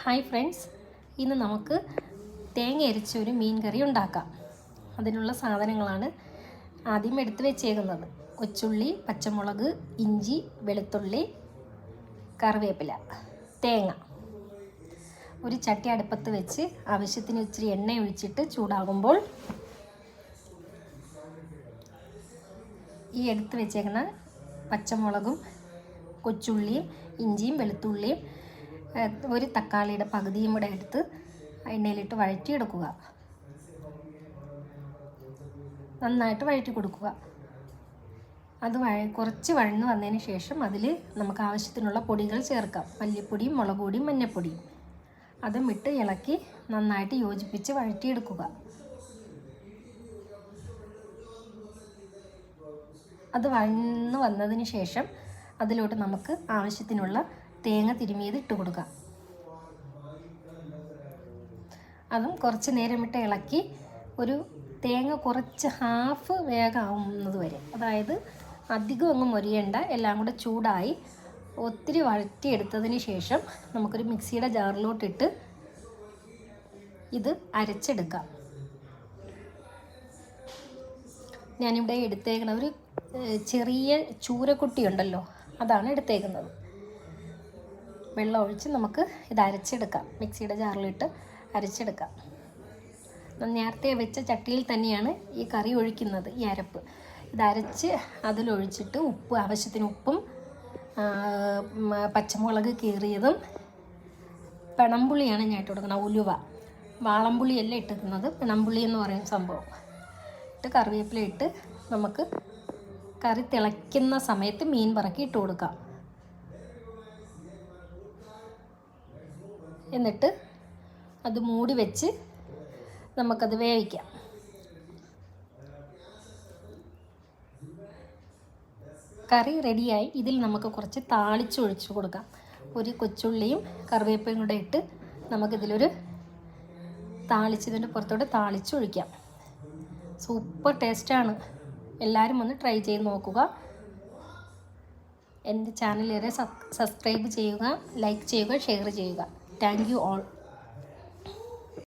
Hi friends, ഇന്ന് നമുക്ക് തേങ്ങ അരച്ച ഒരു മീൻ കറി ഉണ്ടാക്കാം. അതിനുള്ള സാധനങ്ങളാണ് ആദ്യം എടുത്ത് വെച്ചേക്കുന്നത്. കൊച്ചുള്ളി, പച്ചമുളക്, ഇഞ്ചി, വെളുത്തുള്ളി, കറിവേപ്പില, തേങ്ങ. ഒരു ചട്ടി അടുപ്പത്ത് വെച്ച് ആവശ്യത്തിന് ഇച്ചിരി എണ്ണ ഒഴിച്ചിട്ട് ചൂടാകുമ്പോൾ ഈ എടുത്ത് വെച്ചേക്കുന്ന പച്ചമുളകും കൊച്ചുള്ളിയും ഇഞ്ചിയും വെളുത്തുള്ളിയും ഒരു തക്കാളിയുടെ പകുതിയും കൂടെ എടുത്ത് എണ്ണയിലിട്ട് വഴറ്റിയെടുക്കുക. നന്നായിട്ട് വഴറ്റി കൊടുക്കുക. അത് കുറച്ച് വഴന്ന് വന്നതിന് ശേഷം അതിൽ നമുക്ക് ആവശ്യത്തിനുള്ള പൊടികൾ ചേർക്കാം. മല്ലിപ്പൊടിയും മുളക് പൊടിയും മഞ്ഞൾപ്പൊടിയും അതും ഇട്ട് ഇളക്കി നന്നായിട്ട് യോജിപ്പിച്ച് വഴറ്റിയെടുക്കുക. അത് വഴന്ന് വന്നതിന് ശേഷം അതിലോട്ട് നമുക്ക് ആവശ്യത്തിനുള്ള തേങ്ങ തിരുമിയത് ഇട്ട് കൊടുക്കാം. അതും കുറച്ച് നേരം ഇട്ട് ഇളക്കി ഒരു തേങ്ങ കുറച്ച് ഹാഫ് വേഗമാവുന്നത് വരെ, അതായത് അധികം ഒന്നും മൊരിയണ്ട, എല്ലാം കൂടെ ചൂടായി ഒത്തിരി വഴറ്റിയെടുത്തതിന് ശേഷം നമുക്കൊരു മിക്സിയുടെ ജാറിലോട്ടിട്ട് ഇത് അരച്ചെടുക്കാം. ഞാനിവിടെ എടുത്തേക്കുന്ന ഒരു ചെറിയ ചൂരക്കുട്ടി ഉണ്ടല്ലോ, അതാണ് എടുത്തേക്കുന്നത്. വെള്ളം ഒഴിച്ച് നമുക്ക് ഇത് അരച്ചെടുക്കാം. മിക്സിയുടെ ജാറിലിട്ട് അരച്ചെടുക്കാം. നേരത്തെ വെച്ച ചട്ടിയിൽ തന്നെയാണ് ഈ കറി ഒഴിക്കുന്നത്, ഈ അരപ്പ്. ഇത് അരച്ച് അതിലൊഴിച്ചിട്ട് ആവശ്യത്തിന് ഉപ്പും പച്ചമുളക് കീറിയതും പിണമ്പുളിയാണ് ഞാൻ ഇട്ട് കൊടുക്കുന്നത്. ഉലുവ, വാളംപുളിയല്ല ഇട്ടിരിക്കുന്നത്, പിണമ്പുളി എന്ന് പറയുന്ന സംഭവം ഇട്ട് കറിവേപ്പില ഇട്ട് നമുക്ക് കറി തിളയ്ക്കുന്ന സമയത്ത് മീൻ പറക്കി ഇട്ട് കൊടുക്കാം. എന്നിട്ട് അത് മൂടി വെച്ച് നമുക്കത് വേവിക്കാം. കറി റെഡിയായി. ഇതിൽ നമുക്ക് കുറച്ച് താളിച്ചൊഴിച്ച് കൊടുക്കാം. ഒരു കൊച്ചുള്ളിയും കറിവേപ്പയും കൂടെ ഇട്ട് നമുക്കിതിലൊരു താളിച്ചതിൻ്റെ പുറത്തോട്ട് താളിച്ചൊഴിക്കാം. സൂപ്പർ ടേസ്റ്റാണ്. എല്ലാവരും ഒന്ന് ട്രൈ ചെയ്ത് നോക്കുക. എൻ്റെ ചാനൽ സബ്സ്ക്രൈബ് ചെയ്യുക, ലൈക്ക് ചെയ്യുക, ഷെയർ ചെയ്യുക. Thank you all.